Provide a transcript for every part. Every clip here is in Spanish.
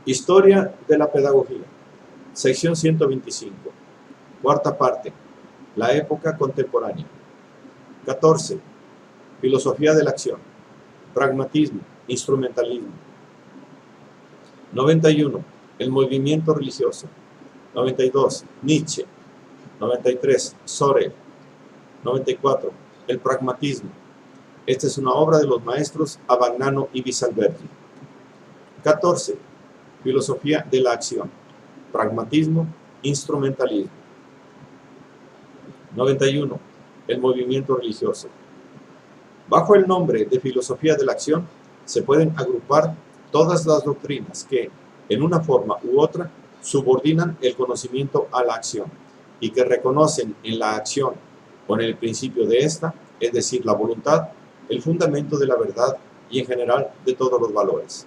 Historia de la pedagogía, sección 125, cuarta parte, la época contemporánea. 14. Filosofía de la acción, pragmatismo, instrumentalismo. 91. El movimiento religioso. 92. Nietzsche. 93. Sorel. 94. El pragmatismo. Esta es una obra de los maestros Abagnano y Bisalberti. 14. Filosofía de la acción, pragmatismo, instrumentalismo. 91. El movimiento religioso. Bajo el nombre de filosofía de la acción se pueden agrupar todas las doctrinas que, en una forma u otra, subordinan el conocimiento a la acción y que reconocen en la acción o en el principio de esta, es decir, la voluntad, el fundamento de la verdad y en general de todos los valores.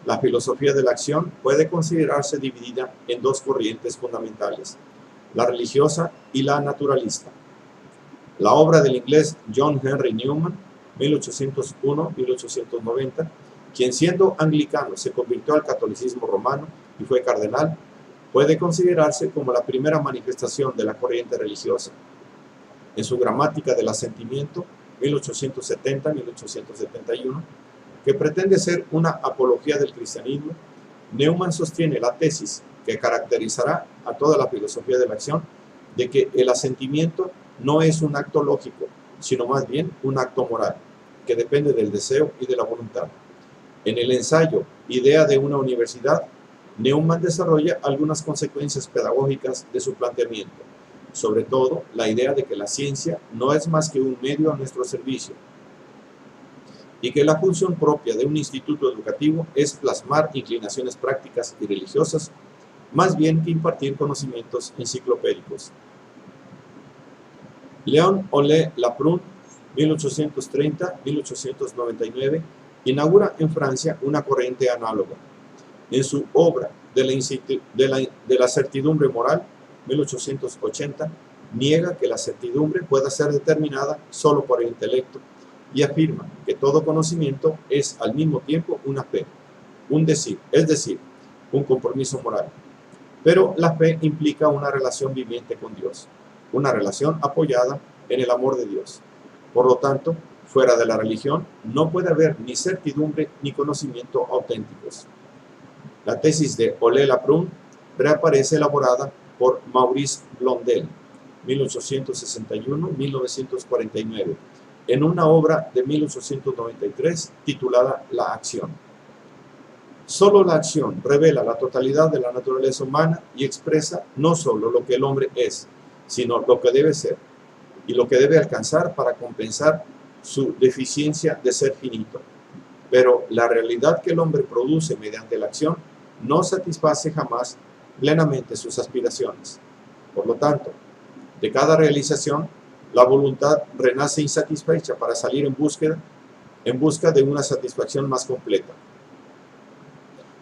La filosofía de la acción puede considerarse dividida en dos corrientes fundamentales, la religiosa y la naturalista. La obra del inglés John Henry Newman, 1801-1890, quien siendo anglicano se convirtió al catolicismo romano y fue cardenal, puede considerarse como la primera manifestación de la corriente religiosa. En su gramática del asentimiento, 1870-1871, que pretende ser una apología del cristianismo, Neumann sostiene la tesis que caracterizará a toda la filosofía de la acción de que el asentimiento no es un acto lógico, sino más bien un acto moral, que depende del deseo y de la voluntad. En el ensayo Idea de una universidad, Neumann desarrolla algunas consecuencias pedagógicas de su planteamiento, sobre todo la idea de que la ciencia no es más que un medio a nuestro servicio, y que la función propia de un instituto educativo es plasmar inclinaciones prácticas y religiosas, más bien que impartir conocimientos enciclopédicos. Léon Ole Laprun, 1830-1899, inaugura en Francia una corriente análoga. En su obra de la certidumbre moral, 1880, niega que la certidumbre pueda ser determinada solo por el intelecto, y afirma que todo conocimiento es al mismo tiempo una fe, un decir, es decir, un compromiso moral. Pero la fe implica una relación viviente con Dios, una relación apoyada en el amor de Dios. Por lo tanto, fuera de la religión no puede haber ni certidumbre ni conocimiento auténticos. La tesis de Ole Laprun reaparece elaborada por Maurice Blondel, 1861-1949, en una obra de 1893 titulada La acción. Solo la acción revela la totalidad de la naturaleza humana y expresa no solo lo que el hombre es, sino lo que debe ser y lo que debe alcanzar para compensar su deficiencia de ser finito. Pero la realidad que el hombre produce mediante la acción no satisface jamás plenamente sus aspiraciones. Por lo tanto, de cada realización, la voluntad renace insatisfecha para salir en busca de una satisfacción más completa.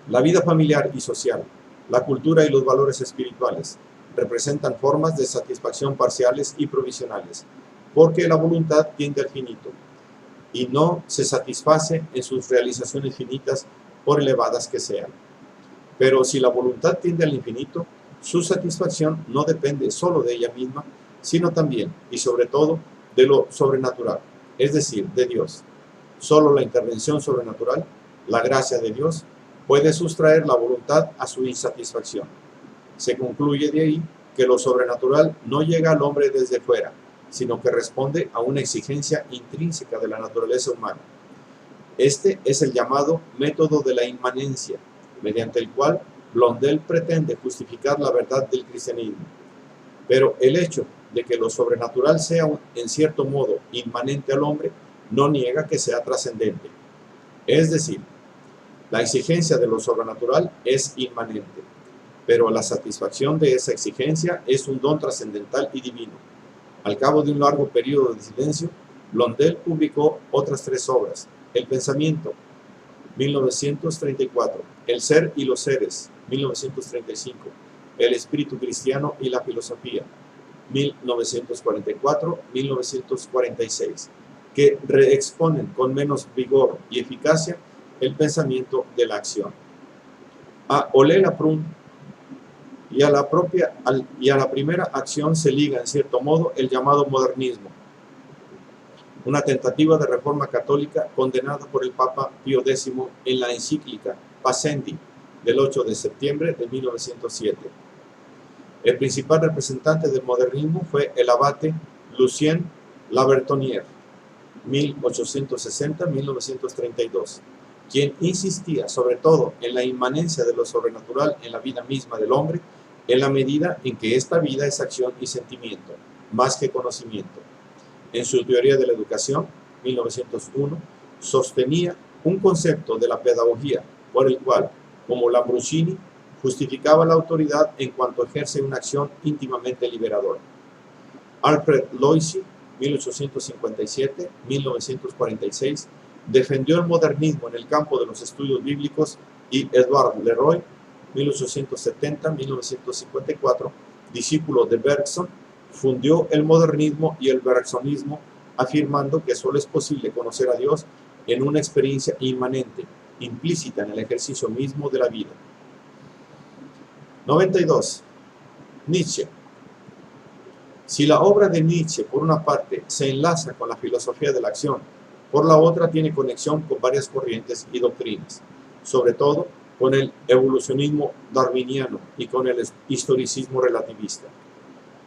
La vida familiar y social, la cultura y los valores espirituales representan formas de satisfacción parciales y provisionales, porque la voluntad tiende al finito y no se satisface en sus realizaciones finitas por elevadas que sean. Pero si la voluntad tiende al infinito, su satisfacción no depende solo de ella misma, sino también y sobre todo de lo sobrenatural, es decir, de Dios. Solo la intervención sobrenatural, la gracia de Dios, puede sustraer la voluntad a su insatisfacción. Se concluye de ahí que lo sobrenatural no llega al hombre desde fuera, sino que responde a una exigencia intrínseca de la naturaleza humana. Este es el llamado método de la inmanencia, mediante el cual Blondel pretende justificar la verdad del cristianismo. Pero el hecho de que lo sobrenatural sea en cierto modo inmanente al hombre no niega que sea trascendente. Es decir, la exigencia de lo sobrenatural es inmanente, pero la satisfacción de esa exigencia es un don trascendental y divino. Al cabo de un largo periodo de silencio, Blondel publicó otras 3 obras: El pensamiento, 1934, El ser y los seres, 1935, El espíritu cristiano y la filosofía, 1944-1946, que reexponen con menos vigor y eficacia el pensamiento de la acción. A Ole Laprun y a la primera acción se liga, en cierto modo, el llamado modernismo, una tentativa de reforma católica condenada por el Papa Pío X en la encíclica Pascendi del 8 de septiembre de 1907. El principal representante del modernismo fue el abate Lucien Labertonnière, 1860-1932, quien insistía sobre todo en la inmanencia de lo sobrenatural en la vida misma del hombre, en la medida en que esta vida es acción y sentimiento, más que conocimiento. En su teoría de la educación, 1901, sostenía un concepto de la pedagogía por el cual, como Lambruschini, justificaba la autoridad en cuanto ejerce una acción íntimamente liberadora. Alfred Loisy, 1857-1946, defendió el modernismo en el campo de los estudios bíblicos y Edouard Leroy, 1870-1954, discípulo de Bergson, fundió el modernismo y el bergsonismo, afirmando que solo es posible conocer a Dios en una experiencia inmanente, implícita en el ejercicio mismo de la vida. 92. Nietzsche. Si la obra de Nietzsche, por una parte, se enlaza con la filosofía de la acción, por la otra tiene conexión con varias corrientes y doctrinas, sobre todo con el evolucionismo darwiniano y con el historicismo relativista.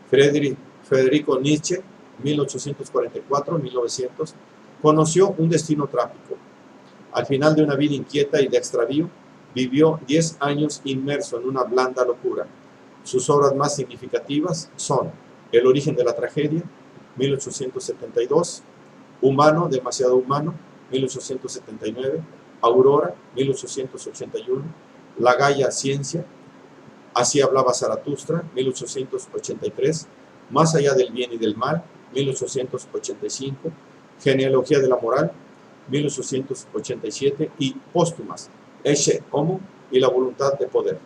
Federico Nietzsche, 1844-1900, conoció un destino trágico. Al final de una vida inquieta y de extravío, vivió 10 años inmerso en una blanda locura. Sus obras más significativas son El origen de la tragedia, 1872, Humano, demasiado humano, 1879, Aurora, 1881, La Gaia Ciencia, Así hablaba Zaratustra, 1883, Más allá del bien y del mal, 1885, Genealogía de la moral, 1887, y póstumas, Ecce Homo y la voluntad de poder.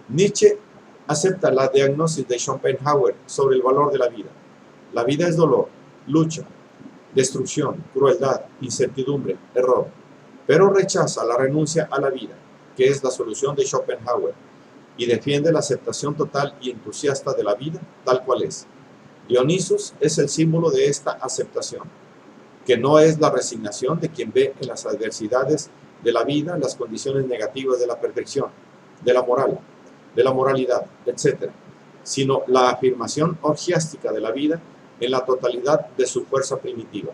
Nietzsche acepta la diagnosis de Schopenhauer sobre el valor de la vida. La vida es dolor, lucha, destrucción, crueldad, incertidumbre, error, pero rechaza la renuncia a la vida, que es la solución de Schopenhauer, y defiende la aceptación total y entusiasta de la vida tal cual es. Dionisos es el símbolo de esta aceptación, que no es la resignación de quien ve en las adversidades de la vida las condiciones negativas de la perfección, de la moral, de la moralidad, etc., sino la afirmación orgiástica de la vida en la totalidad de su fuerza primitiva.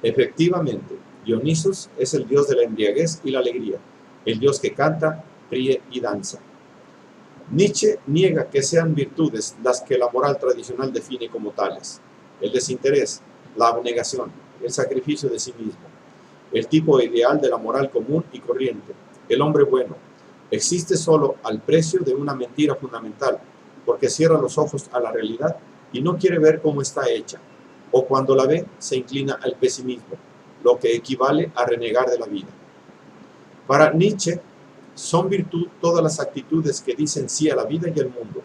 Efectivamente, Dionisos es el dios de la embriaguez y la alegría, el dios que canta, ríe y danza. Nietzsche niega que sean virtudes las que la moral tradicional define como tales: el desinterés, la abnegación, el sacrificio de sí mismo, el tipo ideal de la moral común y corriente, el hombre bueno, existe solo al precio de una mentira fundamental, porque cierra los ojos a la realidad y no quiere ver cómo está hecha, o cuando la ve se inclina al pesimismo, lo que equivale a renegar de la vida. Para Nietzsche, son virtud todas las actitudes que dicen sí a la vida y al mundo.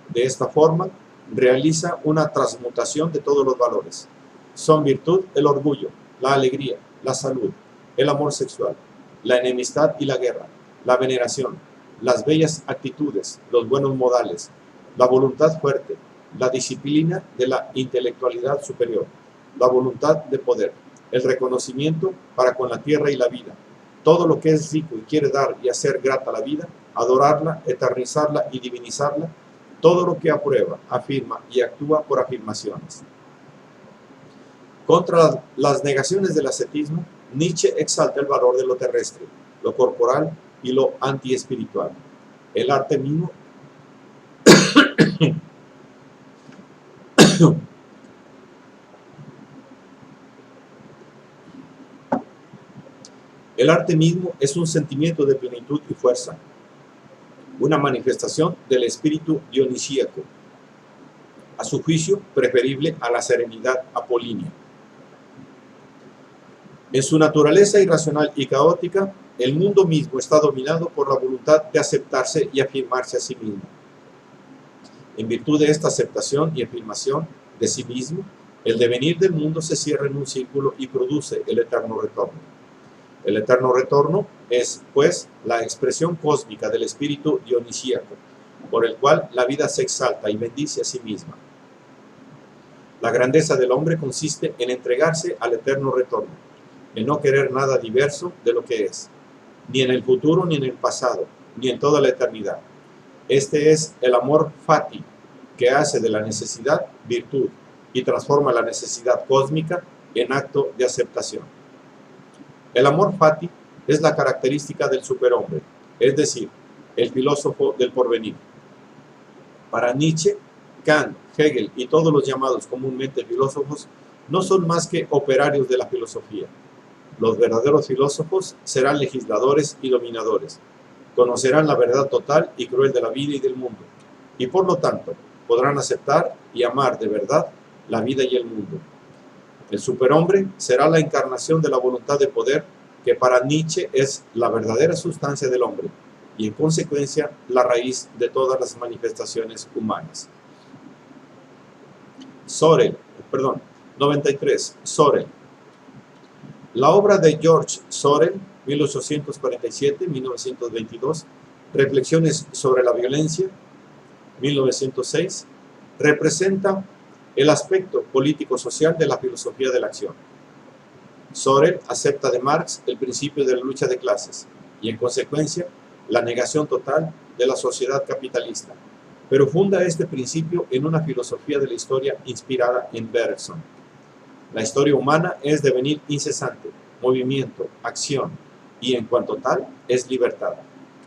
De esta forma, realiza una transmutación de todos los valores. Son virtud el orgullo, la alegría, la salud, el amor sexual, la enemistad y la guerra, la veneración, las bellas actitudes, los buenos modales, la voluntad fuerte, la disciplina de la intelectualidad superior, la voluntad de poder, el reconocimiento para con la tierra y la vida, todo lo que es rico y quiere dar y hacer grata la vida, adorarla, eternizarla y divinizarla, todo lo que aprueba, afirma y actúa por afirmaciones. Contra las negaciones del ascetismo, Nietzsche exalta el valor de lo terrestre, lo corporal y lo antiespiritual. El arte mismo El arte mismo es un sentimiento de plenitud y fuerza, una manifestación del espíritu dionisíaco, a su juicio preferible a la serenidad apolínea. En su naturaleza irracional y caótica, el mundo mismo está dominado por la voluntad de aceptarse y afirmarse a sí mismo. En virtud de esta aceptación y afirmación de sí mismo, el devenir del mundo se cierra en un círculo y produce el eterno retorno. El eterno retorno es, pues, la expresión cósmica del espíritu dionisíaco, por el cual la vida se exalta y bendice a sí misma. La grandeza del hombre consiste en entregarse al eterno retorno, en no querer nada diverso de lo que es, ni en el futuro, ni en el pasado, ni en toda la eternidad. Este es el amor fati, que hace de la necesidad virtud y transforma la necesidad cósmica en acto de aceptación. El amor fati es la característica del superhombre, es decir, el filósofo del porvenir. Para Nietzsche, Kant, Hegel y todos los llamados comúnmente filósofos no son más que operarios de la filosofía. Los verdaderos filósofos serán legisladores y dominadores, conocerán la verdad total y cruel de la vida y del mundo, y por lo tanto podrán aceptar y amar de verdad la vida y el mundo. El superhombre será la encarnación de la voluntad de poder que para Nietzsche es la verdadera sustancia del hombre y en consecuencia la raíz de todas las manifestaciones humanas. 93. Sorel. La obra de George Sorel, 1847-1922, Reflexiones sobre la violencia, 1906, representa el aspecto político-social de la filosofía de la acción. Sorel acepta de Marx el principio de la lucha de clases y, en consecuencia, la negación total de la sociedad capitalista, pero funda este principio en una filosofía de la historia inspirada en Bergson. La historia humana es devenir incesante, movimiento, acción, y en cuanto tal, es libertad.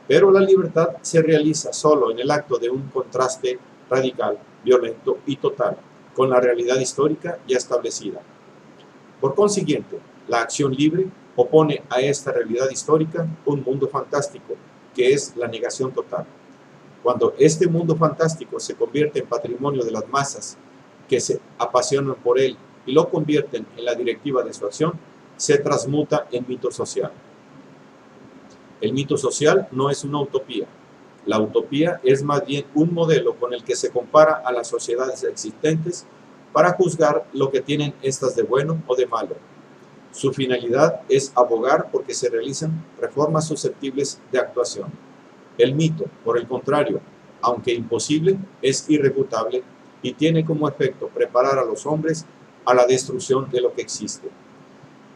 Pero la libertad se realiza solo en el acto de un contraste radical, violento y total con la realidad histórica ya establecida. Por consiguiente, la acción libre opone a esta realidad histórica un mundo fantástico, que es la negación total. Cuando este mundo fantástico se convierte en patrimonio de las masas que se apasionan por él y lo convierten en la directiva de su acción, se transmuta en mito social. El mito social no es una utopía. La utopía es más bien un modelo con el que se compara a las sociedades existentes para juzgar lo que tienen estas de bueno o de malo. Su finalidad es abogar porque se realizan reformas susceptibles de actuación. El mito, por el contrario, aunque imposible, es irrefutable y tiene como efecto preparar a los hombres a la destrucción de lo que existe.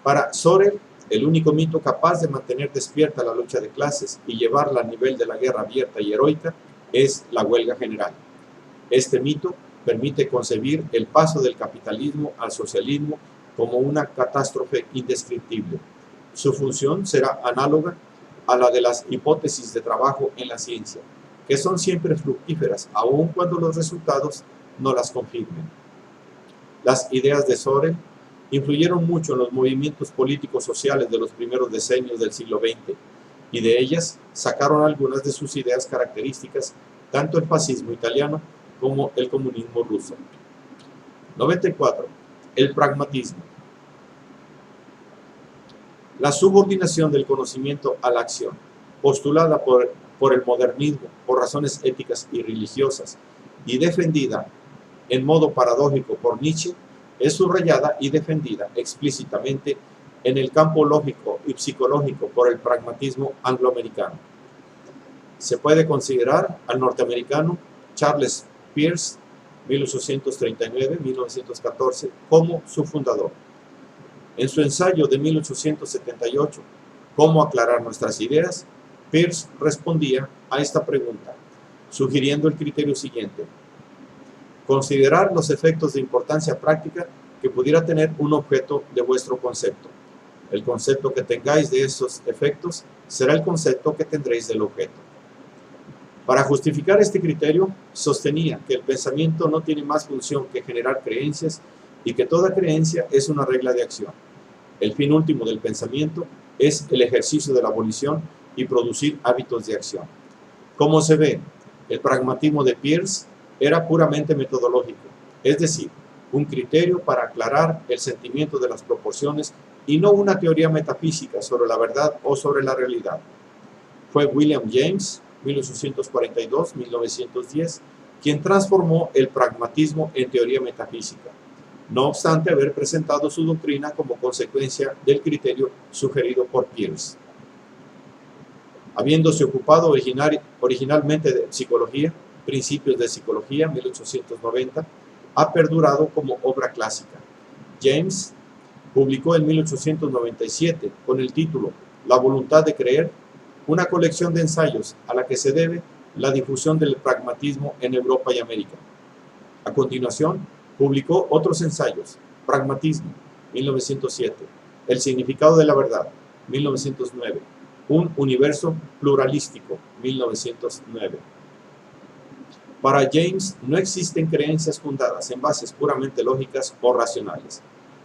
Para Sorel, el único mito capaz de mantener despierta la lucha de clases y llevarla a nivel de la guerra abierta y heroica es la huelga general. Este mito permite concebir el paso del capitalismo al socialismo como una catástrofe indescriptible. Su función será análoga a la de las hipótesis de trabajo en la ciencia, que son siempre fructíferas, aun cuando los resultados no las confirmen. Las ideas de Sorel influyeron mucho en los movimientos políticos sociales de los primeros decenios del siglo XX, y de ellas sacaron algunas de sus ideas características, tanto el fascismo italiano como el comunismo ruso. 94. El pragmatismo. La subordinación del conocimiento a la acción, postulada por el modernismo por razones éticas y religiosas, y defendida en modo paradójico por Nietzsche, es subrayada y defendida explícitamente en el campo lógico y psicológico por el pragmatismo angloamericano. Se puede considerar al norteamericano Charles Peirce, 1839-1914, como su fundador. En su ensayo de 1878, ¿Cómo aclarar nuestras ideas?, Peirce respondía a esta pregunta, sugiriendo el criterio siguiente: considerar los efectos de importancia práctica que pudiera tener un objeto de vuestro concepto. El concepto que tengáis de esos efectos será el concepto que tendréis del objeto. Para justificar este criterio, sostenía que el pensamiento no tiene más función que generar creencias y que toda creencia es una regla de acción. El fin último del pensamiento es el ejercicio de la volición y producir hábitos de acción. Como se ve, el pragmatismo de Peirce era puramente metodológico, es decir, un criterio para aclarar el sentimiento de las proporciones y no una teoría metafísica sobre la verdad o sobre la realidad. Fue William James, 1842-1910, quien transformó el pragmatismo en teoría metafísica. no obstante haber presentado su doctrina como consecuencia del criterio sugerido por Peirce. Habiéndose ocupado originalmente de psicología, Principios de Psicología, 1890, ha perdurado como obra clásica. James publicó en 1897, con el título La voluntad de creer, una colección de ensayos a la que se debe la difusión del pragmatismo en Europa y América. A continuación, publicó otros ensayos: Pragmatismo, 1907, El significado de la verdad, 1909, Un universo pluralístico, 1909. Para James no existen creencias fundadas en bases puramente lógicas o racionales.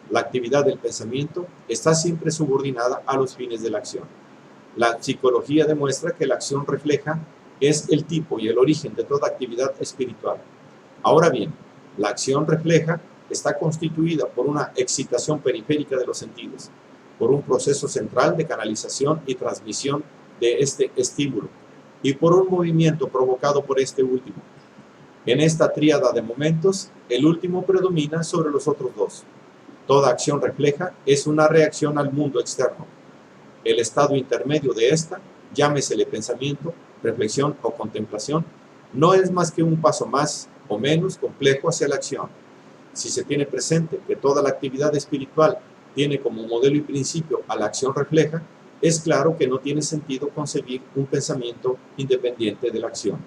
La actividad del pensamiento está siempre subordinada a los fines de la acción. La psicología demuestra que la acción refleja es el tipo y el origen de toda actividad espiritual. Ahora bien, la acción refleja está constituida por una excitación periférica de los sentidos, por un proceso central de canalización y transmisión de este estímulo, y por un movimiento provocado por este último. En esta tríada de momentos, el último predomina sobre los otros dos. Toda acción refleja es una reacción al mundo externo. El estado intermedio de esta, llámesele pensamiento, reflexión o contemplación, no es más que un paso más o menos complejo hacia la acción. Si se tiene presente que toda la actividad espiritual tiene como modelo y principio a la acción refleja, es claro que no tiene sentido concebir un pensamiento independiente de la acción.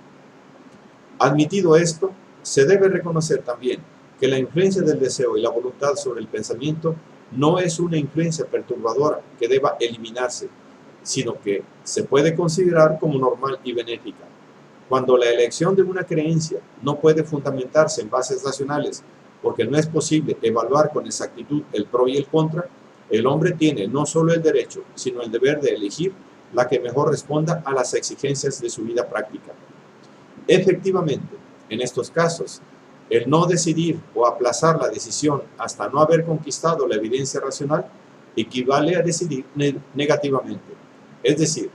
Admitido esto, se debe reconocer también que la influencia del deseo y la voluntad sobre el pensamiento no es una influencia perturbadora que deba eliminarse, sino que se puede considerar como normal y benéfica. Cuando la elección de una creencia no puede fundamentarse en bases racionales, porque no es posible evaluar con exactitud el pro y el contra, el hombre tiene no solo el derecho, sino el deber de elegir la que mejor responda a las exigencias de su vida práctica. Efectivamente, en estos casos, el no decidir o aplazar la decisión hasta no haber conquistado la evidencia racional equivale a decidir negativamente, es decir,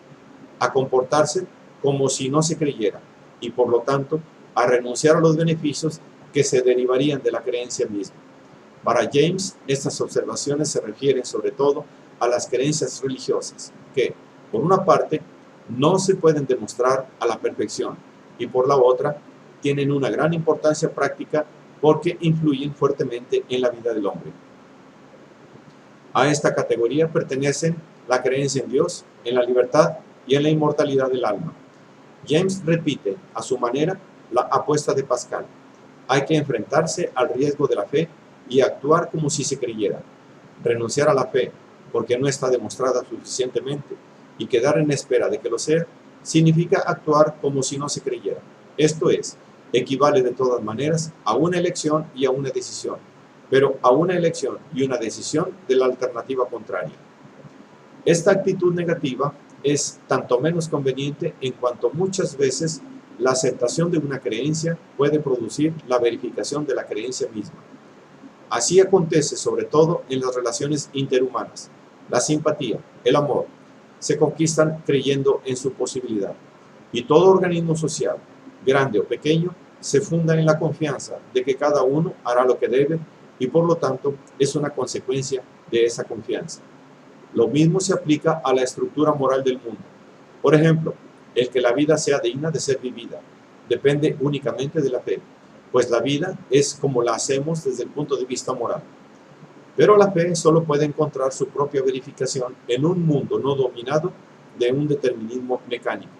a comportarse como si no se creyera y por lo tanto a renunciar a los beneficios que se derivarían de la creencia misma. Para James, estas observaciones se refieren sobre todo a las creencias religiosas que, por una parte, no se pueden demostrar a la perfección y por la otra, tienen una gran importancia práctica porque influyen fuertemente en la vida del hombre. A esta categoría pertenecen la creencia en Dios, en la libertad y en la inmortalidad del alma. James repite, a su manera, la apuesta de Pascal. Hay que enfrentarse al riesgo de la fe y actuar como si se creyera. Renunciar a la fe, porque no está demostrada suficientemente, y quedar en espera de que lo sea, significa actuar como si no se creyera. Esto es, equivale de todas maneras a una elección y a una decisión, pero a una elección y una decisión de la alternativa contraria. Esta actitud negativa es tanto menos conveniente en cuanto muchas veces la aceptación de una creencia puede producir la verificación de la creencia misma. Así acontece sobre todo en las relaciones interhumanas. La simpatía, el amor, se conquistan creyendo en su posibilidad. Y todo organismo social, grande o pequeño, se funda en la confianza de que cada uno hará lo que debe y por lo tanto es una consecuencia de esa confianza. Lo mismo se aplica a la estructura moral del mundo. Por ejemplo, el que la vida sea digna de ser vivida depende únicamente de la fe, pues la vida es como la hacemos desde el punto de vista moral. Pero la fe solo puede encontrar su propia verificación en un mundo no dominado de un determinismo mecánico.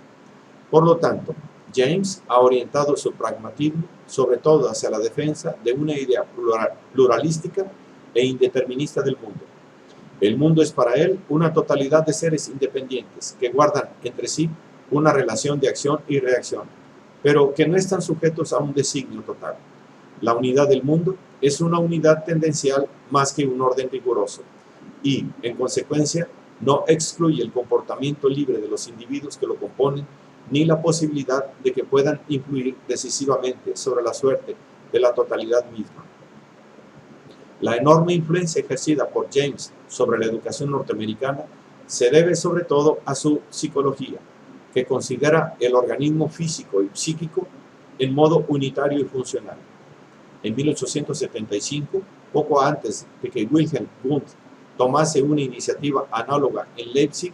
Por lo tanto, James ha orientado su pragmatismo sobre todo hacia la defensa de una idea pluralística e indeterminista del mundo. El mundo es para él una totalidad de seres independientes que guardan entre sí una relación de acción y reacción, pero que no están sujetos a un designio total. La unidad del mundo es una unidad tendencial más que un orden riguroso y, en consecuencia, no excluye el comportamiento libre de los individuos que lo componen ni la posibilidad de que puedan influir decisivamente sobre la suerte de la totalidad misma. La enorme influencia ejercida por James sobre la educación norteamericana se debe sobre todo a su psicología, que considera el organismo físico y psíquico en modo unitario y funcional. En 1875, Poco antes de que Wilhelm Wundt tomase una iniciativa análoga en Leipzig,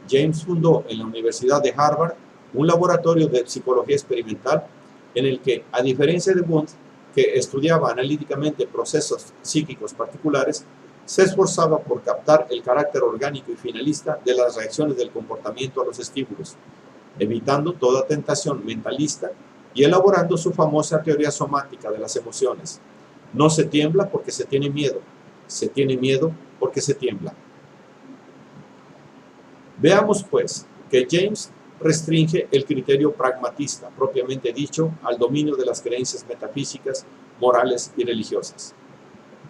James fundó en la Universidad de Harvard un laboratorio de psicología experimental en el que, a diferencia de Wundt, que estudiaba analíticamente procesos psíquicos particulares, se esforzaba por captar el carácter orgánico y finalista de las reacciones del comportamiento a los estímulos, evitando toda tentación mentalista y elaborando su famosa teoría somática de las emociones. No se tiembla porque se tiene miedo porque se tiembla. Veamos, pues, que James restringe el criterio pragmatista, propiamente dicho, al dominio de las creencias metafísicas, morales y religiosas.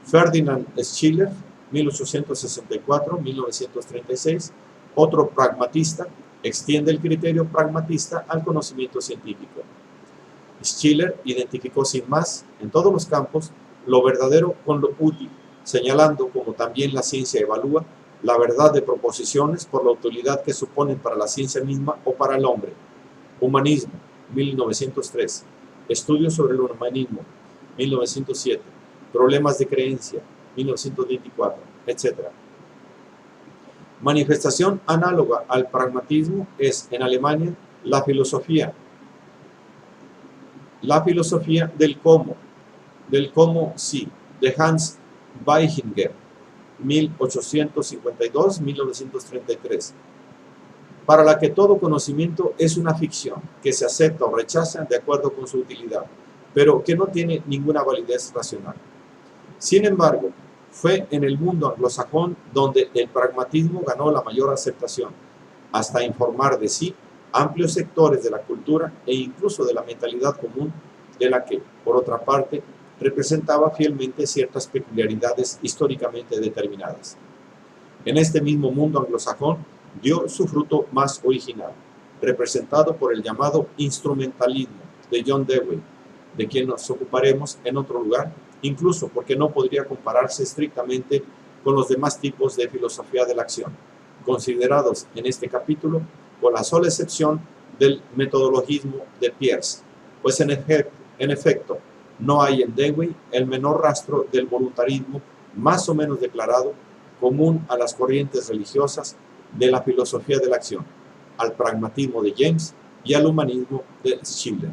Ferdinand Schiller, 1864-1936, otro pragmatista, extiende el criterio pragmatista al conocimiento científico. Schiller identificó sin más, en todos los campos, lo verdadero con lo útil, señalando, como también la ciencia evalúa, la verdad de proposiciones por la utilidad que suponen para la ciencia misma o para el hombre. Humanismo, 1903. Estudios sobre el humanismo, 1907. Problemas de creencia, 1924, etc. Manifestación análoga al pragmatismo es, en Alemania, la filosofía del cómo sí, de Hans Weichinger, 1852-1933, para la que todo conocimiento es una ficción que se acepta o rechaza de acuerdo con su utilidad, pero que no tiene ninguna validez racional. Sin embargo, fue en el mundo anglosajón donde el pragmatismo ganó la mayor aceptación, hasta informar de sí amplios sectores de la cultura e incluso de la mentalidad común, de la que, por otra parte, representaba fielmente ciertas peculiaridades históricamente determinadas. En este mismo mundo anglosajón dio su fruto más original, representado por el llamado instrumentalismo de John Dewey, de quien nos ocuparemos en otro lugar, incluso porque no podría compararse estrictamente con los demás tipos de filosofía de la acción, considerados en este capítulo con la sola excepción del metodologismo de Peirce, pues en efecto, no hay en Dewey el menor rastro del voluntarismo más o menos declarado común a las corrientes religiosas de la filosofía de la acción, al pragmatismo de James y al humanismo de Schiller.